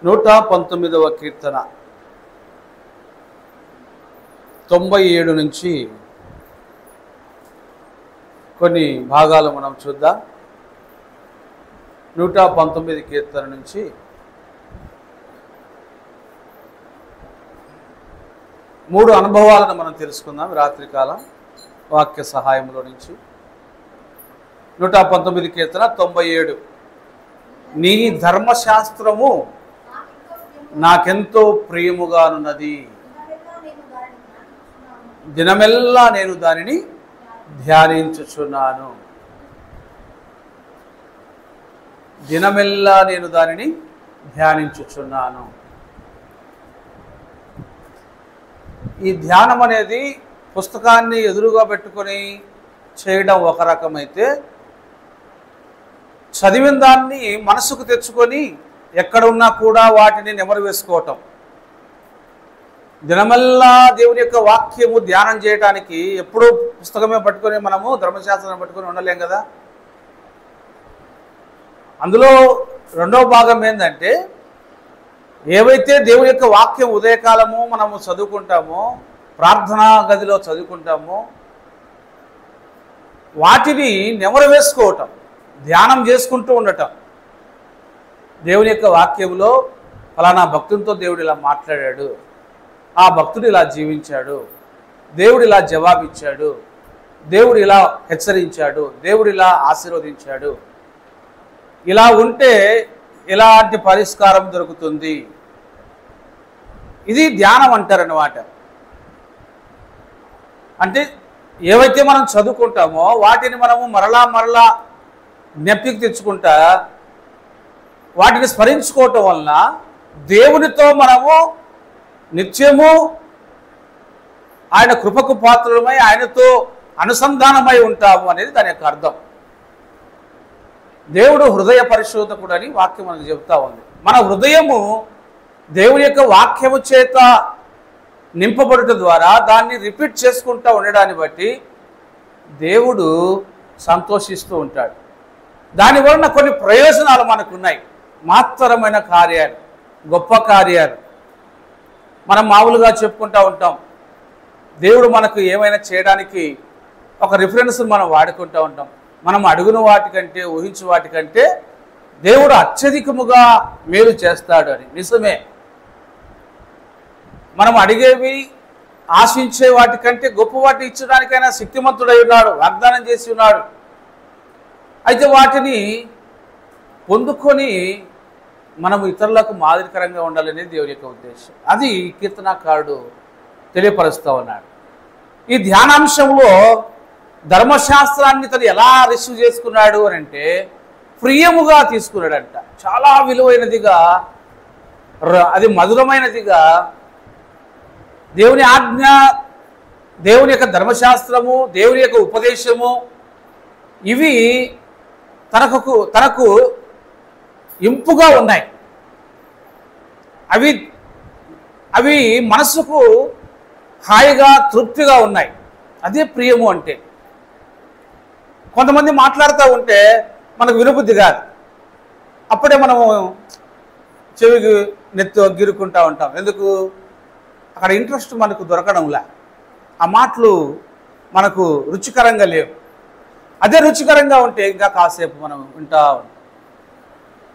119వ కీర్తన 97 నుంచి కొన్ని భాగాలు మనం చూద్దాం. 119 కీర్తన నుంచి 3 అనుభవాలను మనం తెలుసుకుందాం రాత్రికాలం వాక్య సహాయంలో నుంచి. 119 కీర్తన 97. నీ ధర్మశాస్త్రము నాకెంతో ప్రియముగానున్నది, దినమెల్లా నేను దానిని ధ్యానించుచున్నాను. దినమెల్లా నేను దానిని ధ్యానించుచున్నాను. ఈ ధ్యానం అనేది పుస్తకాన్ని ఎదురుగా పెట్టుకొని చేయడం ఒక రకమైతే, చదివిన దాన్ని మనసుకు తెచ్చుకొని ఎక్కడ ఉన్నా కూడా వాటిని నెమరు వేసుకోవటం. దినమల్లా దేవుని యొక్క వాక్యము ధ్యానం చేయడానికి ఎప్పుడూ పుస్తకమే పట్టుకొని మనము ధర్మశాస్త్రం పట్టుకొని ఉండలేం కదా. అందులో రెండవ భాగం ఏంటంటే, ఏవైతే దేవుని యొక్క వాక్యం ఉదయకాలము మనము చదువుకుంటామో, ప్రార్థనా గదిలో చదువుకుంటామో, వాటిని నెమరు వేసుకోవటం, ధ్యానం చేసుకుంటూ ఉండటం. దేవుని యొక్క వాక్యంలో ఫలానా భక్తునితో దేవుడు ఇలా మాట్లాడాడు, ఆ భక్తుడు ఇలా జీవించాడు, దేవుడు ఇలా జవాబిచ్చాడు, దేవుడు ఇలా హెచ్చరించాడు, దేవుడు ఇలా ఆశీర్వదించాడు, ఇలా ఉంటే ఎలాంటి పరిష్కారం దొరుకుతుంది. ఇది ధ్యానం అంటారన్నమాట. అంటే ఏవైతే మనం చదువుకుంటామో వాటిని మనము మరలా జ్ఞప్తికి తెచ్చుకుంటా వాటిని స్మరించుకోవటం వలన దేవునితో మనము నిత్యము ఆయన కృపకు పాత్రలమై ఆయనతో అనుసంధానమై ఉంటాము అనేది దాని యొక్క అర్థం. దేవుడు హృదయ పరిశోధకుడు అని వాక్యం మనకు చెబుతా ఉంది. మన హృదయము దేవుని యొక్క వాక్యము చేత నింపబడుట ద్వారా దాన్ని రిపీట్ చేసుకుంటూ ఉండడాన్ని బట్టి దేవుడు సంతోషిస్తూ ఉంటాడు. దానివలన కొన్ని ప్రయోజనాలు మనకున్నాయి. మహత్తరమైన కార్యాలు, గొప్ప కార్యాలు మనం మామూలుగా చెప్పుకుంటూ ఉంటాం. దేవుడు మనకు ఏమైనా చేయడానికి ఒక రిఫరెన్స్ మనం వాడుకుంటూ ఉంటాం. మనం అడుగున వాటికంటే, ఊహించు వాటికంటే దేవుడు అత్యధికముగా మేలు చేస్తాడు అని. నిజమే. మనం అడిగేవి, ఆశించే వాటికంటే గొప్ప వాటి ఇచ్చడానికైనా శక్తిమంతుడై ఉన్నాడు, వాగ్దానం చేసి ఉన్నాడు. అయితే వాటిని పొందుకొని మనము ఇతరులకు మాదిరికరంగా ఉండాలనేది దేవుని యొక్క ఉద్దేశం. అది కీర్తనాకారుడు తెలియపరుస్తూ ఉన్నాడు. ఈ ధ్యానాంశంలో ధర్మశాస్త్రాన్ని తను ఎలా రిసీవ్ చేసుకున్నాడు అని అంటే, ప్రియముగా తీసుకున్నాడంట. చాలా విలువైనదిగా, అది మధురమైనదిగా, దేవుని ఆజ్ఞ, దేవుని యొక్క ధర్మశాస్త్రము, దేవుని యొక్క ఉపదేశము, ఇవి తనకు ఇంపుగా ఉన్నాయి. అవి మనసుకు హాయిగా, తృప్తిగా ఉన్నాయి. అదే ప్రియము అంటే. కొంతమంది మాట్లాడుతూ ఉంటే మనకు వినబుద్ధి కాదు. అప్పుడే మనము చెవికి నెత్తి గిరుకుంటూ ఉంటాం. ఎందుకు? అక్కడ ఇంట్రెస్ట్ మనకు దొరకడంలా, ఆ మాటలు మనకు రుచికరంగా లేవు. అదే రుచికరంగా ఉంటే ఇంకా కాసేపు మనం వింటా ఉంటాం.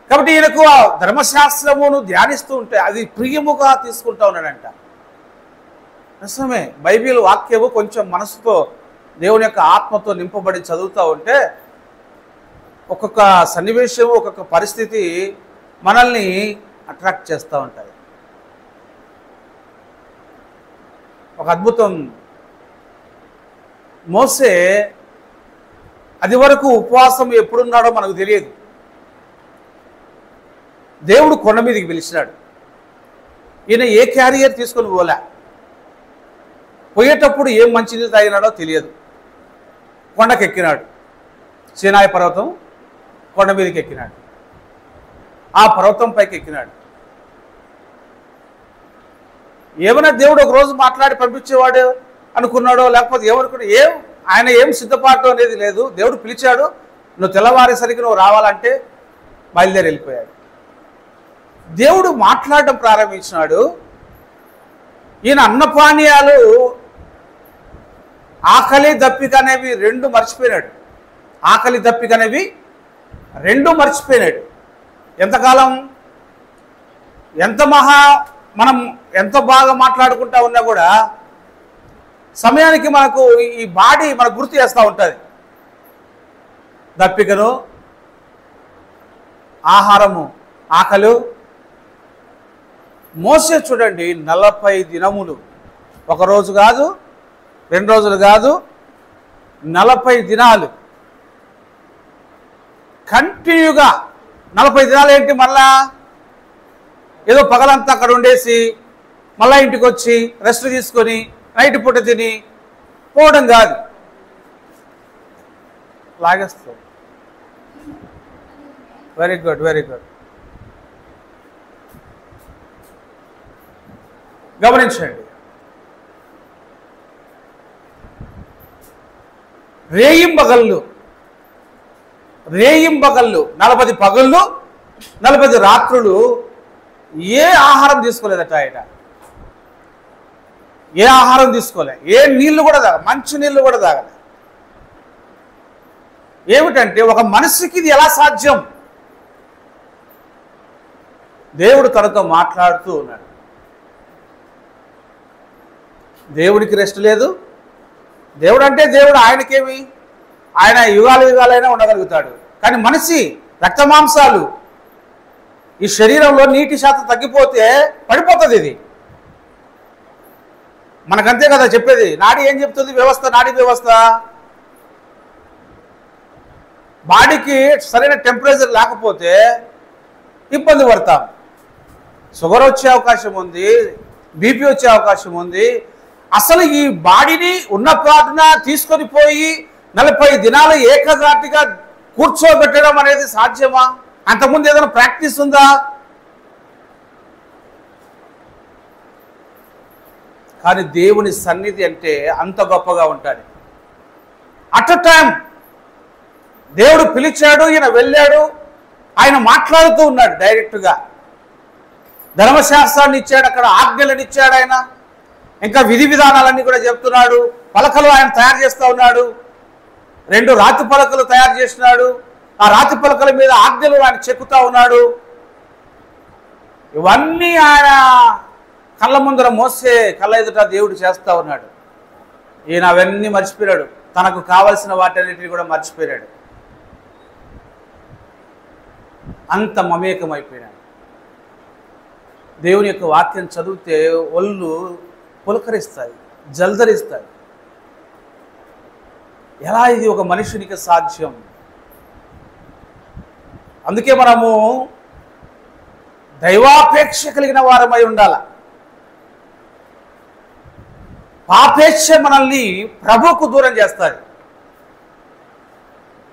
కాబట్టి ఈయనకు ఆ ధర్మశాస్త్రమును ధ్యానిస్తూ ఉంటే అది ప్రియముగా తీసుకుంటా ఉన్నాడంట. నిజమే. బైబిల్ వాక్యము కొంచెం మనసుతో, దేవుని యొక్క ఆత్మతో నింపబడి చదువుతూ ఉంటే ఒక్కొక్క సన్నివేశము, ఒక్కొక్క పరిస్థితి మనల్ని అట్రాక్ట్ చేస్తూ ఉంటాయి. ఒక అద్భుతం. మోసే అది వరకు ఉపవాసం ఎప్పుడున్నాడో మనకు తెలియదు. దేవుడు కొండ మీదకి పిలిచినాడు. ఈయన ఏ క్యారియర్ తీసుకొని పోయేటప్పుడు ఏం మంచినీళ్ళు తాగినాడో తెలియదు. కొండకెక్కినాడు. సీనాయి పర్వతం కొండ మీదకి ఎక్కినాడు. ఆ పర్వతం పైకి ఎక్కినాడు. ఏమైనా దేవుడు ఒక రోజు మాట్లాడి పంపించేవాడు అనుకున్నాడో, లేకపోతే ఏమనుకున్నా, ఆయన ఏం సిద్ధపాటు అనేది లేదు. దేవుడు పిలిచాడు, నువ్వు తెల్లవారేసరికి నువ్వు రావాలంటే బయలుదేరి వెళ్ళిపోయాడు. దేవుడు మాట్లాడడం ప్రారంభించినాడు. ఈయన అన్నపానీయాలు, ఆకలి దప్పిక అనేవి రెండు మర్చిపోయినాడు. ఆకలి దప్పిక అనేవి రెండు మర్చిపోయినాడు. ఎంతకాలం మనం ఎంత బాగా మాట్లాడుకుంటా ఉన్నా కూడా సమయానికి మనకు ఈ బాడీ మనకు గుర్తు చేస్తూ ఉంటుంది దప్పికను, ఆహారము, ఆకలి. మోసే చూడండి 40 దినములు, ఒక రోజు కాదు, 2 రోజులు కాదు, 40 దినాలు కంటిన్యూగా. 40 దినాలు ఏంటి, మళ్ళా ఏదో పగలంతా అక్కడ ఉండేసి మళ్ళా ఇంటికి వచ్చి రెస్ట్ తీసుకొని నైట్ పూట తిని పోవడం కాదు. లాగేస్తాం. Very good, very good. గమనించండి, రేయింబగళ్ళు 40 పగళ్ళు 40 రాత్రులు ఏ ఆహారం తీసుకోలేదట ఆయన. ఏ ఆహారం తీసుకోలే, ఏ నీళ్లు కూడా మంచి నీళ్లు కూడా తాగలే. ఏమిటంటే ఒక మనిషికి ఇది ఎలా సాధ్యం? దేవుడు తనతో మాట్లాడుతూ ఉన్నాడు. దేవుడికి రెస్ట్ లేదు. దేవుడు అంటే దేవుడు, ఆయనకేమి, ఆయన యుగాలైనా ఉండగలుగుతాడు. కానీ మనిషి రక్తమాంసాలు, ఈ శరీరంలో నీటి శాతం తగ్గిపోతే పడిపోతుంది. ఇది మనకంతే కదా చెప్పేది. నాడి ఏం చెప్తుంది? నాడీ వ్యవస్థ. బాడీకి సరైన టెంపరేచర్ లేకపోతే ఇబ్బంది పడతాం. షుగర్ వచ్చే అవకాశం ఉంది, బీపీ వచ్చే అవకాశం ఉంది. అసలు ఈ బాడీని ఉన్న పాటున తీసుకొని పోయి 40 దినాలు ఏకధాటిగా కూర్చోబెట్టడం అనేది సాధ్యమా? అంతకుముందు ఏదైనా ప్రాక్టీస్ ఉందా? కానీ దేవుని సన్నిధి అంటే అంత గొప్పగా ఉంటుంది. అట్ అ టైం దేవుడు పిలిచాడు, ఈయన వెళ్ళాడు, ఆయన మాట్లాడుతూ ఉన్నాడు డైరెక్ట్గా. ధర్మశాస్త్రాన్ని ఇచ్చాడు, అక్కడ ఆజ్ఞలను ఇచ్చాడు ఆయన. ఇంకా విధి విధానాలన్నీ కూడా చెప్తున్నాడు. పలకలు ఆయన తయారు చేస్తూ ఉన్నాడు. 2 రాతి పలకలు తయారు చేసినాడు. ఆ రాతి పలకల మీద ఆజ్ఞలు ఆయన చెక్కుతా ఉన్నాడు. ఇవన్నీ ఆయన కళ్ళ ముందర మోసే కళ్ళ ఎదుట దేవుడు చేస్తూ ఉన్నాడు. ఈయన అవన్నీ మర్చిపోయాడు. తనకు కావలసిన వాటన్నిటిని కూడా మర్చిపోయాడు. అంత మమేకమైపోయినాడు. దేవుని యొక్క వాక్యం చదివితే ఒళ్ళు పులకరిస్తాయి, జల్దరిస్తాయి. ఎలా ఇది ఒక మనుషునికి సాధ్యం? అందుకే మనము దైవాపేక్ష కలిగిన వారమై ఉండాల. పాపేక్ష మనల్ని ప్రభువుకు దూరం చేస్తుంది.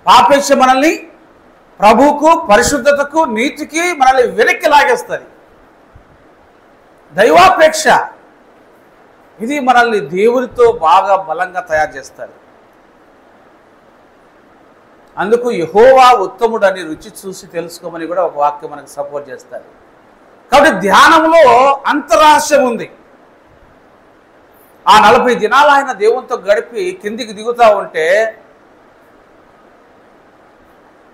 పాపేక్ష మనల్ని ప్రభువుకు, పరిశుద్ధతకు, నీతికి మనల్ని వెనక్కి లాగేస్తుంది. దైవాపేక్ష ఇది మనల్ని దేవునితో బాగా బలంగా తయారు చేస్తుంది. అందుకు యెహోవా ఉత్తముడని రుచి చూసి తెలుసుకోమని కూడా ఒక వాక్యం మనకు సపోర్ట్ చేస్తారు. కాబట్టి ధ్యానంలో అంతరహస్యం ఉంది. ఆ 40 దినాలు ఆయన దేవునితో గడిపి కిందికి దిగుతూ ఉంటే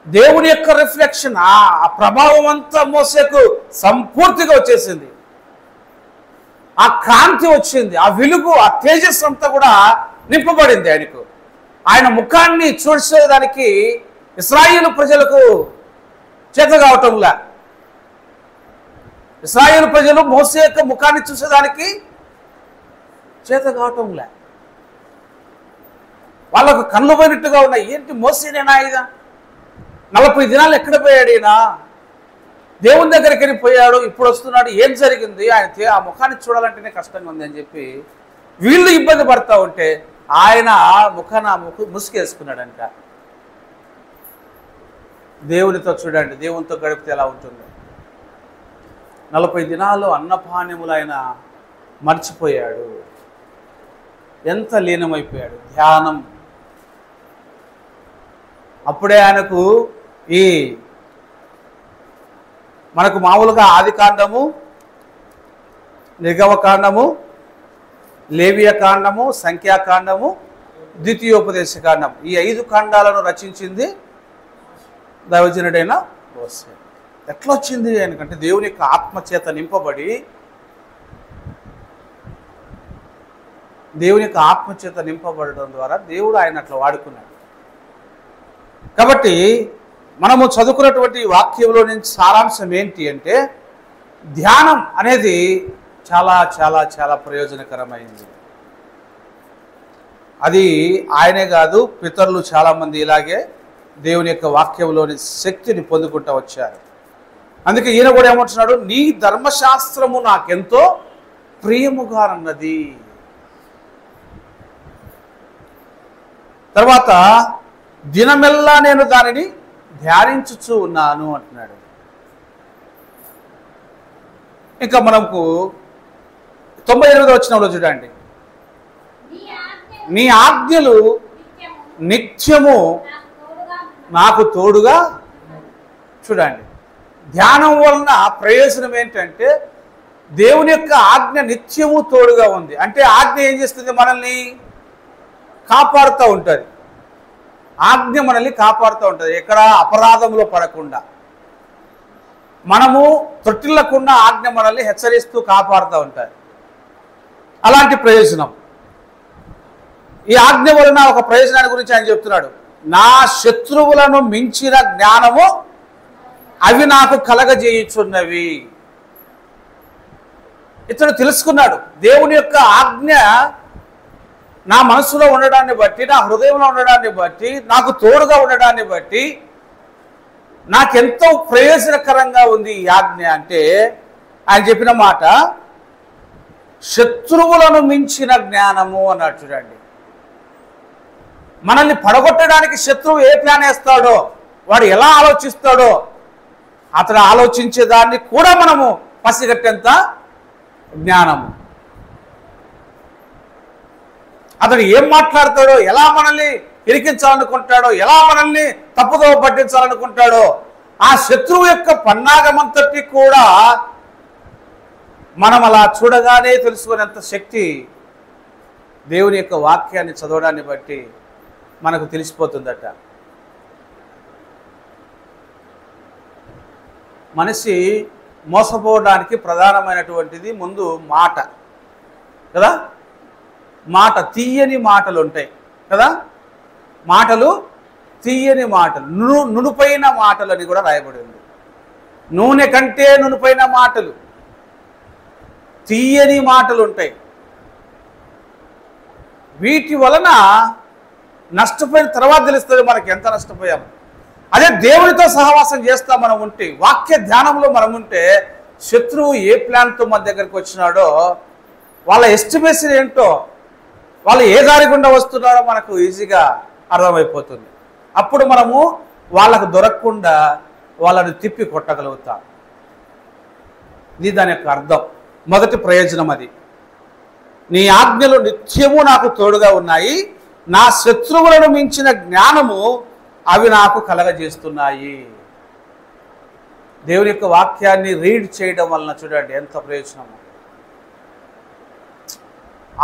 దేవుని యొక్క రిఫ్లెక్షన్, ఆ ప్రభావం అంతా మోసేకు సంపూర్తిగా వచ్చేసింది. ఆ కాంతి వచ్చింది, ఆ వెలుగు, ఆ తేజస్సు అంతా కూడా నింపబడింది ఆయనకు. ఆయన ముఖాన్ని చూసేదానికి ఇశ్రాయేలు ప్రజలకు చేత కావటంలా. ఇశ్రాయేలు ప్రజలు మోసే యొక్క ముఖాన్ని చూసేదానికి చేత కావటంలా. వాళ్ళకు కళ్ళు పోయినట్టుగా ఉన్నాయి. ఏంటి మోసేనేనా ఇదా? 40 దినాలు ఎక్కడ పోయాడు ఈయన? దేవుని దగ్గరికి వెళ్ళిపోయాడు, ఇప్పుడు వస్తున్నాడు, ఏం జరిగింది? ఆయన ఆ ముఖాన్ని చూడాలంటేనే కష్టంగా ఉంది అని చెప్పి వీళ్ళు ఇబ్బంది పడతా ఉంటే ఆయన ముసుగేసుకున్నాడంట. దేవునితో చూడండి, దేవునితో గడిపితే ఎలా ఉంటుంది. 40 దినాలు అన్నపానీయములు ఆయన మర్చిపోయాడు. ఎంత లీనమైపోయాడు, ధ్యానం. అప్పుడే ఆయనకు ఈ మనకు మామూలుగా ఆది కాండము, నిర్గమకాండము, లేవియ కాండము, సంఖ్యాకాండము, ద్వితీయోపదేశ కాండం, ఈ 5 కాండాలను రచించింది దైవజనుడైన మోషే. ఎట్లా వచ్చింది ఎందుకంటే దేవుని యొక్క ఆత్మచేత నింపబడి, దేవుని యొక్క ఆత్మచేత నింపబడడం ద్వారా దేవుడు ఆయన అట్లా వాడుకున్నాడు. కాబట్టి మనము చదువుకున్నటువంటి వాక్యంలో నుంచి సారాంశం ఏంటి అంటే, ధ్యానం అనేది చాలా చాలా చాలా ప్రయోజనకరమైంది. అది ఆయనే కాదు, పితరులు చాలామంది ఇలాగే దేవుని యొక్క వాక్యంలోని శక్తిని పొందుకుంటూ వచ్చారు. అందుకే ఈయన కూడా ఏమంటున్నాడు, నీ ధర్మశాస్త్రము నాకెంతో ప్రియముగా అన్నది. తర్వాత దినమెల్లా నేను దానిని ధ్యానించుచూ ఉన్నాను అంటున్నాడు. ఇంకా మనకు 98వ వచనంలో చూడండి, నీ ఆజ్ఞలు నిత్యము నాకు తోడుగా. చూడండి, ధ్యానం వలన ప్రయోజనం ఏంటంటే దేవుని యొక్క ఆజ్ఞ నిత్యము తోడుగా ఉంది. అంటే ఆజ్ఞ ఏం చేస్తుంది? మనల్ని కాపాడుతూ ఉంటుంది. ఆజ్ఞ మనల్ని కాపాడుతూ ఉంటుంది, ఎక్కడ అపరాధంలో పడకుండా, మనము తొట్టిల్లకుండా ఆజ్ఞ మనల్ని హెచ్చరిస్తూ కాపాడుతూ ఉంటుంది. అలాంటి ప్రయోజనం ఈ ఆజ్ఞ వలన. ఒక ప్రయోజనాన్ని గురించి ఆయన చెప్తున్నాడు, నా శత్రువులను మించిన జ్ఞానము అవి నాకు కలగజేయుచున్నవి. ఇతడు తెలుసుకున్నాడు, దేవుని యొక్క ఆజ్ఞ నా మనసులో ఉండడాన్ని బట్టి, నా హృదయంలో ఉండడాన్ని బట్టి, నాకు తోడుగా ఉండడాన్ని బట్టి నాకెంతో ప్రయోజనకరంగా ఉంది ఈ ఆజ్ఞ. అంటే ఆయన చెప్పిన మాట, శత్రువులను మించిన జ్ఞానము అన్నాడు. చూడండి, మనల్ని పడగొట్టడానికి శత్రువు ఏ ప్లాన్ వేస్తాడో, వాడు ఎలా ఆలోచిస్తాడో, అతను ఆలోచించేదాన్ని కూడా మనము పసిగట్టేంత జ్ఞానము. అతడు ఏం మాట్లాడతాడో, ఎలా మనల్ని ఇరికించాలనుకుంటాడో, ఎలా మనల్ని తప్పుదోవ పట్టించాలనుకుంటాడో, ఆ శత్రువు యొక్క పన్నాగమంతటి కూడా మనం అలా చూడగానే తెలుసుకునేంత శక్తి దేవుని యొక్క వాక్యాన్ని చదవడాన్ని బట్టి మనకు తెలిసిపోతుందట. మనిషి మోసపోవడానికి ప్రధానమైనటువంటిది ముందు మాట కదా. మాట, తీయని మాటలు ఉంటాయి కదా, మాటలు తీయని మాటలు, నునుపైన మాటలు అని కూడా రాయబడి ఉంది. నూనె కంటే నునుపైన మాటలు, తీయని మాటలు ఉంటాయి. వీటి వలన నష్టపోయిన తర్వాత తెలుస్తుంది మనకి ఎంత నష్టపోయాము. అదే దేవునితో సహవాసం చేస్తా మనం ఉంటే, వాక్య ధ్యానంలో మనం ఉంటే, శత్రువు ఏ ప్లాన్తో మన దగ్గరికి వచ్చినాడో, వాళ్ళ ఎస్టిమేషన్ ఏంటో, వాళ్ళు ఏ దారి గుండా వస్తున్నారో మనకు ఈజీగా అర్థమైపోతుంది. అప్పుడు మనము వాళ్ళకు దొరకకుండా వాళ్ళని తిప్పి కొట్టగలుగుతాం. ఇది దాని యొక్క అర్థం, మొదటి ప్రయోజనం అది. నీ ఆజ్ఞలు నిత్యము నాకు తోడుగా ఉన్నాయి, నా శత్రువులను మించిన జ్ఞానము అవి నాకు కలగజేస్తున్నాయి. దేవుని యొక్క వాక్యాన్ని రీడ్ చేయడం వలన చూడండి ఎంత ప్రయోజనము.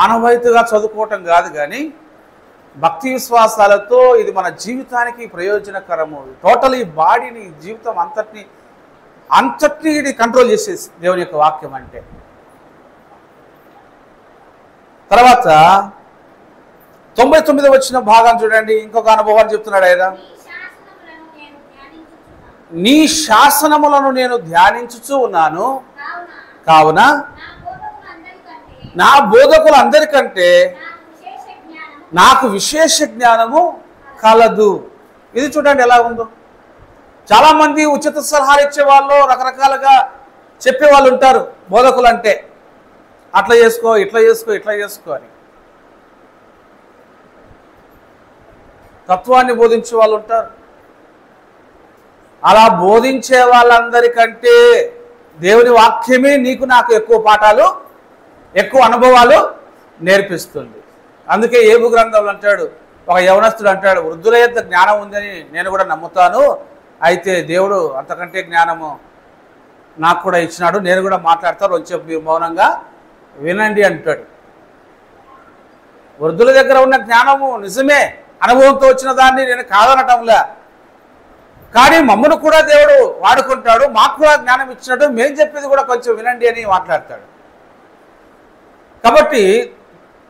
ఆనవాయితీగా చదువుకోవటం కాదు కానీ భక్తి విశ్వాసాలతో ఇది మన జీవితానికి ప్రయోజనకరము. టోటల్ ఈ బాడీని, జీవితం అంతటినీ ఇది కంట్రోల్ చేసేసి దేవుని యొక్క వాక్యం అంటే. తర్వాత 99వ వచ్చిన భాగం చూడండి, ఇంకొక అనుభవాన్ని చెప్తున్నాడు ఆయన. నీ శాసనములను నేను ధ్యానించుచూ ఉన్నాను, కావున నా బోధకులందరికంటే నాకు విశేష జ్ఞానము కలదు. ఇది చూడండి ఎలా ఉందో. చాలామంది ఉచిత సలహాలు ఇచ్చేవాళ్ళు, రకరకాలుగా చెప్పేవాళ్ళు ఉంటారు బోధకులు అంటే. అట్లా చేసుకో, ఇట్లా చేసుకో, ఇట్లా చేసుకో అని తత్వాన్ని బోధించే వాళ్ళు ఉంటారు. అలా బోధించే వాళ్ళందరికంటే దేవుని వాక్యమే నీకు నాకు ఎక్కువ పాఠాలు, ఎక్కువ అనుభవాలు నేర్పిస్తుంది. అందుకే ఏబు గ్రంథంలో అంటాడు, ఒక యవనస్తుడు అంటాడు, వృద్ధుల యొక్క జ్ఞానం ఉందని నేను కూడా నమ్ముతాను, అయితే దేవుడు అంతకంటే జ్ఞానము నాకు కూడా ఇచ్చినాడు, నేను కూడా మాట్లాడతాను, వచ్చి మీరు మౌనంగా వినండి అంటాడు. వృద్ధుల దగ్గర ఉన్న జ్ఞానము నిజమే, అనుభవంతో వచ్చిన దాన్ని నేను కాదనటంలే. కానీ మమ్మల్ని కూడా దేవుడు వాడుకుంటాడు, మాకు కూడా జ్ఞానం ఇచ్చినట్టు, మేము చెప్పేది కూడా కొంచెం వినండి అని మాట్లాడతాడు. కాబట్టి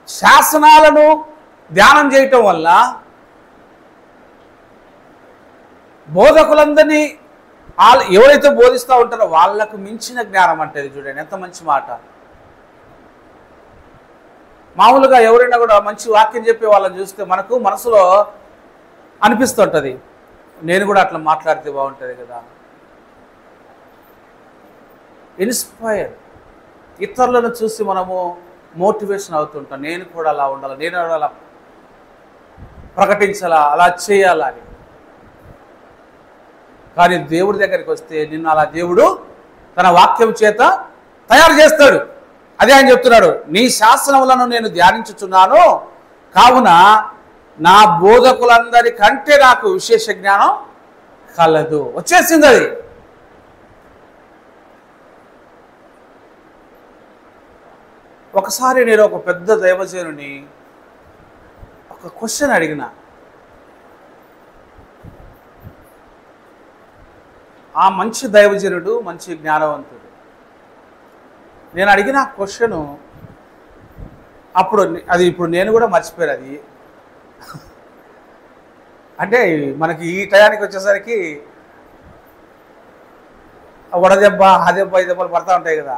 శాసనాలను ధ్యానం చేయటం వల్ల బోధకులందరినీ ఎవరైతే బోధిస్తూ ఉంటారో వాళ్ళకు మించిన జ్ఞానం అంటే చూడండి, ఎంత మంచి మాట. మామూలుగా ఎవరైనా కూడా మంచి వాక్యం చెప్పే వాళ్ళని చూస్తే మనకు మనసులో అనిపిస్తుంటుంది, నేను కూడా అట్లా మాట్లాడితే బాగుంటుంది కదా. ఇన్స్పైర్, ఇతరులను చూసి మనము మోటివేషన్ అవుతుంటాం, నేను కూడా అలా ఉండాలి, నేను అలా ప్రకటించాలా, అలా చేయాలా అని. కానీ దేవుడి దగ్గరికి వస్తే నిన్ను అలా దేవుడు తన వాక్యం చేత తయారు చేస్తాడు. అదే ఆయన చెప్తున్నాడు, నీ శాసనములను నేను ధ్యానించుచున్నాను, కావున నా బోధకులందరి కంటే నాకు విశేష జ్ఞానం కలదు. వచ్చేసింది అది. ఒకసారి నేను ఒక పెద్ద దైవజనుని ఒక క్వశ్చన్ అడిగిన. ఆ మంచి దైవజనుడు, మంచి జ్ఞానవంతుడు. నేను అడిగిన క్వశ్చను అప్పుడు అది ఇప్పుడు నేను కూడా మర్చిపోయాను. అది అంటే మనకి ఈ టయానికి వచ్చేసరికి వడదెబ్బ, ఆ దెబ్బ, ఈ దెబ్బలు పడతా ఉంటాయి కదా,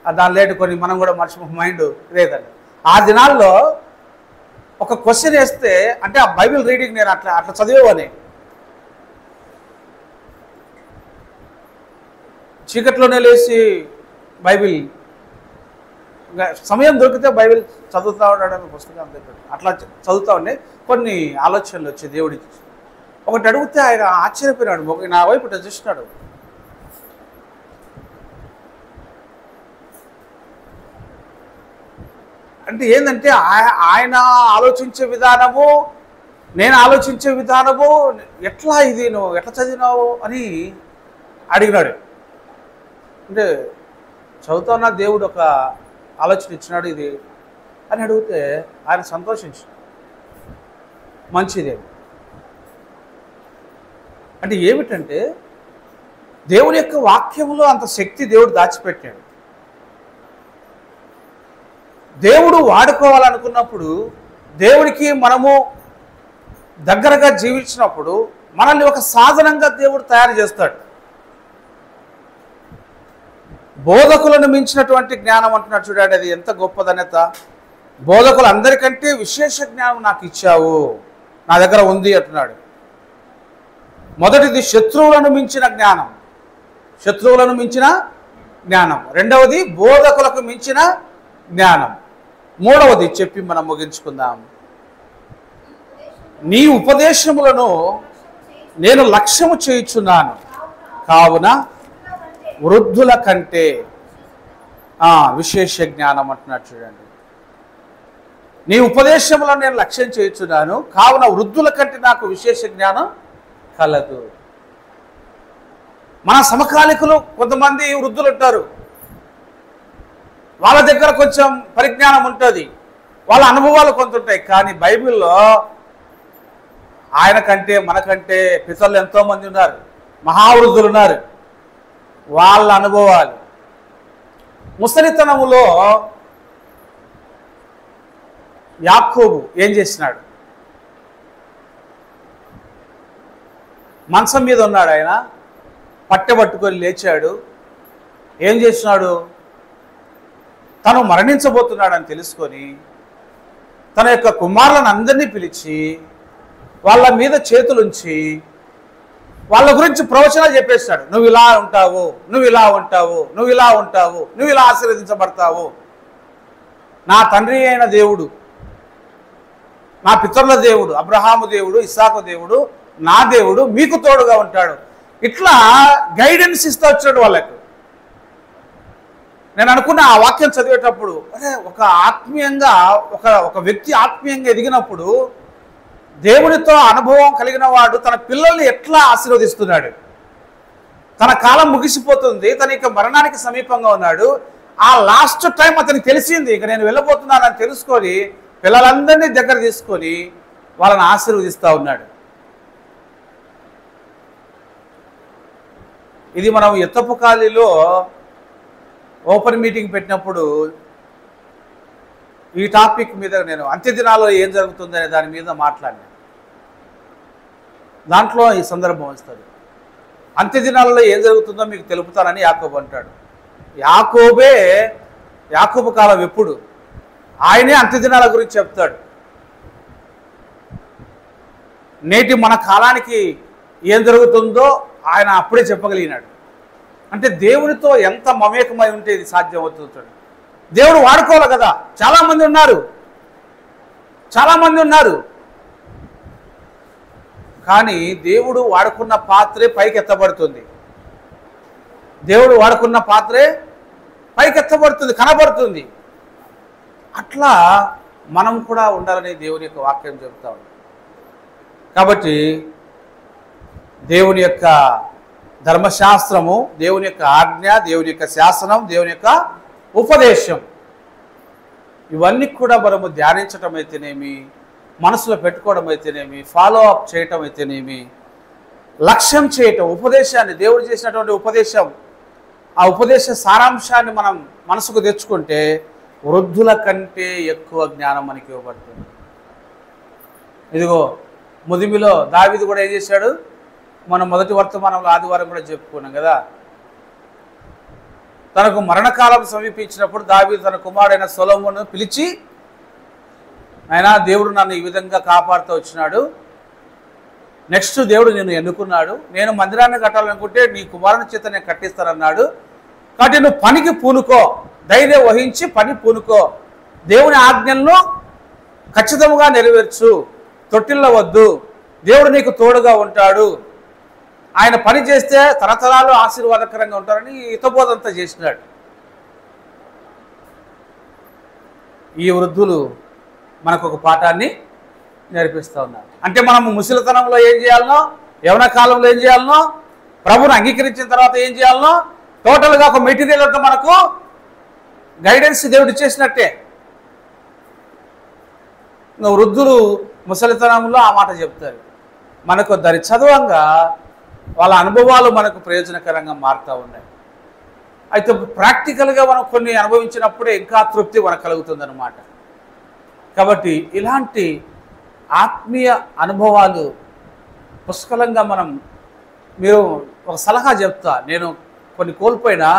దాని లేటు కొన్ని మనం కూడా మైండ్ లేదండి. ఆ దినాల్లో ఒక క్వశ్చన్ వేస్తే, అంటే ఆ బైబిల్ రీడింగ్ నేను అట్లా చదివేవాని. చీకట్లోనే లేచి బైబిల్, సమయం దొరికితే బైబిల్ చదువుతూ ఉన్నాడని పుస్తకం అట్లా చదువుతూ ఉండే కొన్ని ఆలోచనలు వచ్చాయి దేవుడికి. ఒకటి అడిగితే ఆయన ఆశ్చర్యపోయినాడు, నా వైపు ఇట్లా చూసినాడు. అంటే ఏంటంటే ఆయన ఆలోచించే విధానము, నేను ఆలోచించే విధానము ఎట్లా, ఇది నువ్వు ఎట్లా చదివినావు అని అడిగినాడు. అంటే చదువుతున్నా దేవుడు ఒక ఆలోచన ఇచ్చినాడు ఇది అని అడిగితే ఆయన సంతోషించాడు. మంచిదే. అంటే ఏమిటంటే దేవుని యొక్క వాక్యంలో అంత శక్తి దేవుడు దాచిపెట్టాడు. దేవుడు వాడుకోవాలనుకున్నప్పుడు, దేవుడికి మనము దగ్గరగా జీవించినప్పుడు మనల్ని ఒక సాధనంగా దేవుడు తయారు చేస్తాడు. బోధకులను మించినటువంటి జ్ఞానం అంటున్నాడు చూడండి, అది ఎంత గొప్పదనేత. బోధకులు అందరికంటే విశేష జ్ఞానం నాకు ఇచ్చావు, నా దగ్గర ఉంది అంటున్నాడు. మొదటిది శత్రువులను మించిన జ్ఞానం, శత్రువులను మించిన జ్ఞానం. రెండవది బోధకులకు మించిన జ్ఞానం. మూడవది చెప్పి మనం ముగించుకుందాం, నీ ఉపదేశములను నేను లక్ష్యము చేయుచున్నాను, కావున వృద్ధుల కంటే విశేష జ్ఞానం అంటున్నాడు చూడండి. నీ ఉపదేశములను నేను లక్ష్యం చేయుచున్నాను, కావున వృద్ధుల కంటే నాకు విశేష జ్ఞానం కలదు. మన సమకాలికులు కొంతమంది వృద్ధులు ఉంటారు, వాళ్ళ దగ్గర కొంచెం పరిజ్ఞానం ఉంటుంది, వాళ్ళ అనుభవాలు కొంత ఉంటాయి. కానీ బైబిల్లో ఆయన కంటే మనకంటే పితరులు ఎంతోమంది ఉన్నారు, మహావృద్ధులు ఉన్నారు. వాళ్ళ అనుభవాలు, ముసలితనములో యాకోబు ఏం చేసినాడు? మంచం మీద ఉన్నాడు ఆయన, పట్టెబట్టుకొని లేచాడు. ఏం చేసినాడు? తను మరణించబోతున్నాడని తెలుసుకొని తన యొక్క కుమారులను అందరినీ పిలిచి వాళ్ళ మీద చేతులుంచి వాళ్ళ గురించి ప్రవచనాలు చెప్పేస్తాడు. నువ్వు ఇలా ఉంటావు, నువ్వు ఇలా ఉంటావు, నువ్వు ఇలా ఉంటావు, నువ్వు ఇలా ఆశీర్వదించబడతావు. నా తండ్రి అయిన దేవుడు, నా పితరుల దేవుడు, అబ్రహాము దేవుడు, ఇస్సాకు దేవుడు, నా దేవుడు మీకు తోడుగా ఉంటాడు. ఇట్లా గైడెన్స్ ఇస్తూ వచ్చాడు వాళ్ళకు. నేను అనుకున్న ఆ వాక్యం చదివేటప్పుడు, అరే ఒక ఆత్మీయంగా ఒక వ్యక్తి ఆత్మీయంగా ఎదిగినప్పుడు దేవునితో అనుభవం కలిగిన వాడు తన పిల్లల్ని ఎట్లా ఆశీర్వదిస్తున్నాడు. తన కాలం ముగిసిపోతుంది, తన ఇక మరణానికి సమీపంగా ఉన్నాడు. ఆ లాస్ట్ టైం అతనికి తెలిసింది, ఇక నేను వెళ్ళబోతున్నానని తెలుసుకొని పిల్లలందరినీ దగ్గర తీసుకొని వాళ్ళని ఆశీర్వదిస్తూ ఉన్నాడు. ఇది మనం ఎత్తపు ఖాళీలో ఓపెన్ మీటింగ్ పెట్టినప్పుడు ఈ టాపిక్ మీద నేను అంత్యదినాల్లో ఏం జరుగుతుందనే దాని మీద మాట్లాడినాను. దాంట్లో ఈ సందర్భం వస్తుంది. అంత్యదినాలలో ఏం జరుగుతుందో మీకు తెలుపుతానని యాకోబు అంటాడు. యాకోబు కాలం ఎప్పుడు? ఆయనే అంత్యదినాల గురించి చెప్తాడు. నేటి మన కాలానికి ఏం జరుగుతుందో ఆయన అప్పుడే చెప్పగలిగినాడు. అంటే దేవునితో ఎంత మమేకమై ఉంటే ఇది సాధ్యం అవుతుంది. దేవుడు వాడుకోవాలి కదా. చాలామంది ఉన్నారు, కానీ దేవుడు వాడుకున్న పాత్రే పైకెత్తబడుతుంది. కనబడుతుంది. అట్లా మనం కూడా ఉండాలని దేవుని యొక్క వాక్యం చెబుతా ఉంది. కాబట్టి దేవుని యొక్క ధర్మశాస్త్రము, దేవుని యొక్క ఆజ్ఞ, దేవుని యొక్క శాసనం, దేవుని యొక్క ఉపదేశం, ఇవన్నీ కూడా మనము ధ్యానించటం అయితేనేమి, మనసులో పెట్టుకోవడం అయితేనేమి, ఫాలో అప్ చేయటం అయితేనేమి, లక్ష్యం చేయటం, ఉపదేశాన్ని, దేవుడు చేసినటువంటి ఉపదేశం, ఆ ఉపదేశ సారాంశాన్ని మనం మనసుకు తెచ్చుకుంటే వృద్ధుల కంటే ఎక్కువ జ్ఞానం మనకి ఇవ్వబడుతుంది. ఇదిగో ముదిమిలో దావీదు కూడా ఏం చేశాడు? మనం మొదటి వర్తమానంలో ఆదివారం కూడా చెప్పుకున్నాం కదా. తనకు మరణకాలం సమీపించినప్పుడు దావీదు తన కుమారుడైన సొలొమోనును పిలిచి, ఆయన దేవుడు నన్ను ఈ విధంగా కాపాడుతూ వచ్చినాడు, నెక్స్ట్ దేవుడు నిన్ను ఎన్నుకున్నాడు, నేను మందిరాన్ని కట్టాలనుకుంటే నీ కుమారుని చేత నేను కట్టిస్తానన్నాడు, కాబట్టి నువ్వు పనికి పూనుకో, ధైర్యం వహించి పని పూనుకో, దేవుని ఆజ్ఞలను ఖచ్చితంగా నెరవేర్చు, తొట్టిల్ల వద్దు, దేవుడు నీకు తోడుగా ఉంటాడు, ఆయన పని చేస్తే తరతరాలు ఆశీర్వాదకరంగా ఉంటారని హితబోధంతా చేసినాడు. ఈ వృద్ధులు మనకు ఒక పాఠాన్ని నేర్పిస్తూ ఉన్నారు. అంటే మనము ముసలితనంలో ఏం చేయాలనో, యవ్వన కాలంలో ఏం చేయాలనో, ప్రభువుని అంగీకరించిన తర్వాత ఏం చేయాలనో, టోటల్గా ఒక మెటీరియల్ అంతా మనకు గైడెన్స్ దేవుడు చేసినట్టే. వృద్ధులు ముసలితనంలో ఆ మాట చెప్తారు. మనకు దాని చదవంగా వాళ్ళ అనుభవాలు మనకు ప్రయోజనకరంగా మారుతూ ఉన్నాయి. అయితే ప్రాక్టికల్గా మనం కొన్ని అనుభవించినప్పుడే ఇంకా తృప్తి మనకు కలుగుతుందన్నమాట. కాబట్టి ఇలాంటి ఆత్మీయ అనుభవాలు పుష్కలంగా మీరు ఒక సలహా చెప్తా, నేను కొన్ని కోల్పోయినా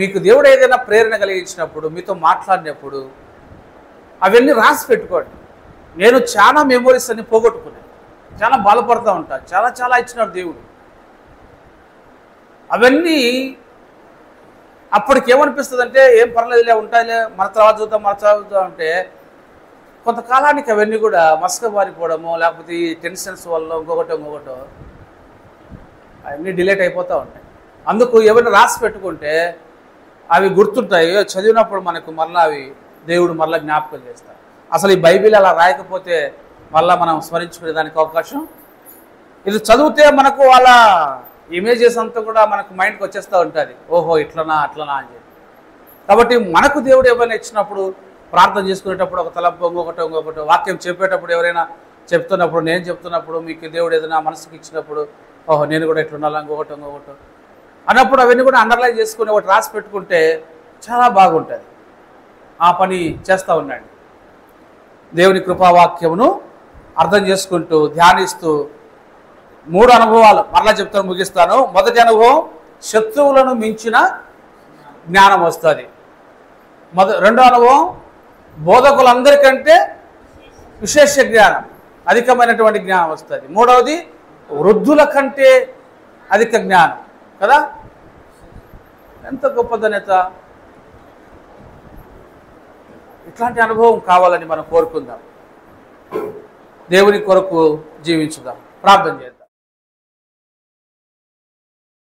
మీకు దేవుడు ఏదైనా ప్రేరణ కలిగించినప్పుడు, మీతో మాట్లాడినప్పుడు అవన్నీ రాసి పెట్టుకోండి. నేను చాలా మెమోరీస్ అన్ని పోగొట్టుకున్నాను, చాలా బాధపడుతూ ఉంటాను, చాలా ఇచ్చినాడు దేవుడు. అవన్నీ అప్పటికి ఏమనిపిస్తుంది అంటే, ఏం పర్లేదులే, ఉంటాయిలే, మన తర్వాత చూద్దాం అంటే కొంతకాలానికి అవన్నీ కూడా మసక మారిపోవడము, లేకపోతే ఈ టెన్షన్స్ వల్ల ఇంకొకటో అవన్నీ డిలేట్ అయిపోతూ ఉంటాయి. అందుకు ఏమైనా రాసి పెట్టుకుంటే అవి గుర్తుంటాయి, చదివినప్పుడు మనకు మళ్ళీ అవి దేవుడు మళ్ళీ జ్ఞాపకం చేస్తాడు. అసలు ఈ బైబిల్ అలా రాయకపోతే మళ్ళీ మనం స్మరించుకునే దానికి అవకాశం. ఇది చదివితే మనకు వాళ్ళ ఇమేజెస్ అంతా కూడా మనకు మైండ్కి వచ్చేస్తూ ఉంటుంది, ఓహో ఇట్లనా అట్లనా అని చెప్పి. కాబట్టి మనకు దేవుడు ఏమైనా ఇచ్చినప్పుడు, ప్రార్థన చేసుకునేటప్పుడు ఒక తలంపు ఇంకొకటో, వాక్యం చెప్పేటప్పుడు ఎవరైనా చెప్తున్నప్పుడు, నేను చెప్తున్నప్పుడు, మీకు దేవుడు ఏదైనా మనసుకి ఇచ్చినప్పుడు, ఓహో నేను కూడా ఇట్లుండాలి, ఇంకొకటో అన్నప్పుడు అవన్నీ కూడా అండర్లైన్ చేసుకుని ఒకటి రాసి పెట్టుకుంటే చాలా బాగుంటుంది. ఆ పని చేస్తూ ఉన్నాడు. దేవుని కృపావాక్యమును అర్థం చేసుకుంటూ ధ్యానిస్తూ 3 అనుభవాలు మరలా చెప్తాను, ముగిస్తాను. మొదటి అనుభవం, శత్రువులను మించిన జ్ఞానం వస్తుంది. రెండో అనుభవం, బోధకులందరికంటే విశేష జ్ఞానం, అధికమైనటువంటి జ్ఞానం వస్తుంది. మూడవది, వృద్ధుల కంటే అధిక జ్ఞానం కదా. ఎంత గొప్పదనేత. ఇట్లాంటి అనుభవం కావాలని మనం కోరుకుందాం. దేవుని కొరకు జీవించుదాం. ప్రార్థన చేద్దాం.